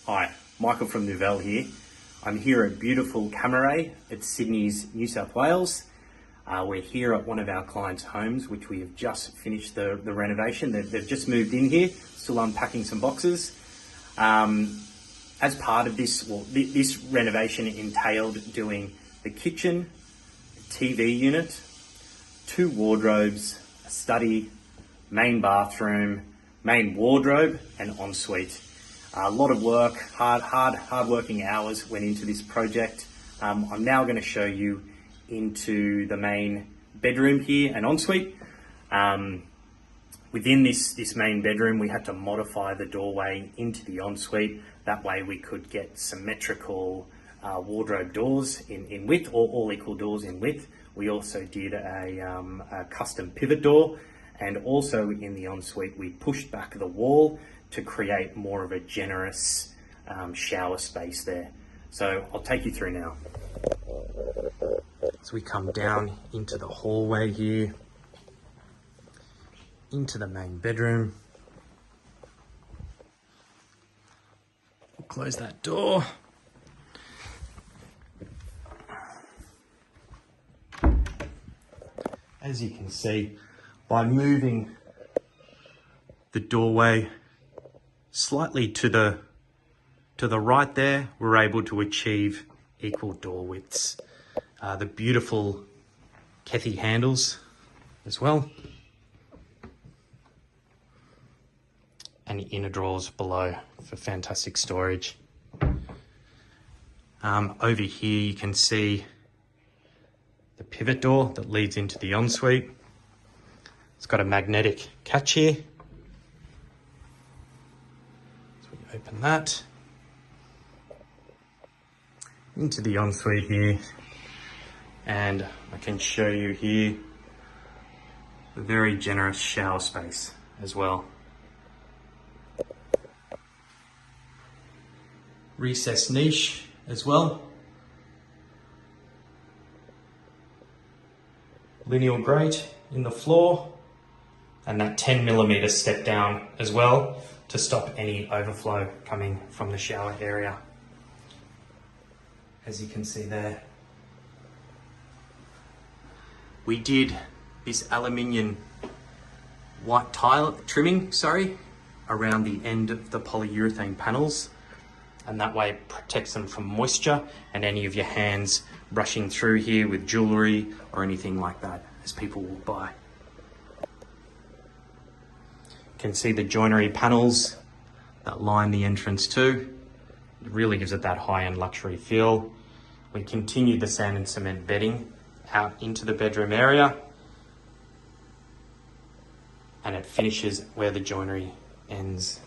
Hi, Michael from Nouvelle here. I'm here at beautiful Cammeray. It's Sydney's, New South Wales. We're here at one of our clients' homes, which we have just finished the renovation. They've just moved in here, still unpacking some boxes. As part of this, this renovation entailed doing the kitchen, TV unit, 2 wardrobes, a study, main bathroom, main wardrobe, and ensuite. A lot of work, hard working hours went into this project. I'm now going to show you into the main bedroom here and ensuite. Within this main bedroom, we had to modify the doorway into the ensuite. That way we could get symmetrical wardrobe doors in width, or all equal doors in width. We also did a custom pivot door, and also in the ensuite we pushed back the wall to create more of a generous shower space there. So I'll take you through now. So we come down into the hallway here, into the main bedroom. We'll close that door. As you can see, by moving the doorway slightly to the right there, we're able to achieve equal door widths. The beautiful Kethy handles as well, and the inner drawers below for fantastic storage. Over here you can see the pivot door that leads into the ensuite. It's got a magnetic catch here. So we open that into the ensuite here, and I can show you here a very generous shower space as well. Recessed niche as well. Lineal grate in the floor, and that 10mm step down as well to stop any overflow coming from the shower area, as you can see there. We did this aluminium white tile trimming, around the end of the polyurethane panels, and that way it protects them from moisture and any of your hands brushing through here with jewellery or anything like that as people walk by. You can see the joinery panels that line the entrance too. It really gives it that high-end luxury feel. We continued the sand and cement bedding out into the bedroom area, and it finishes where the joinery ends.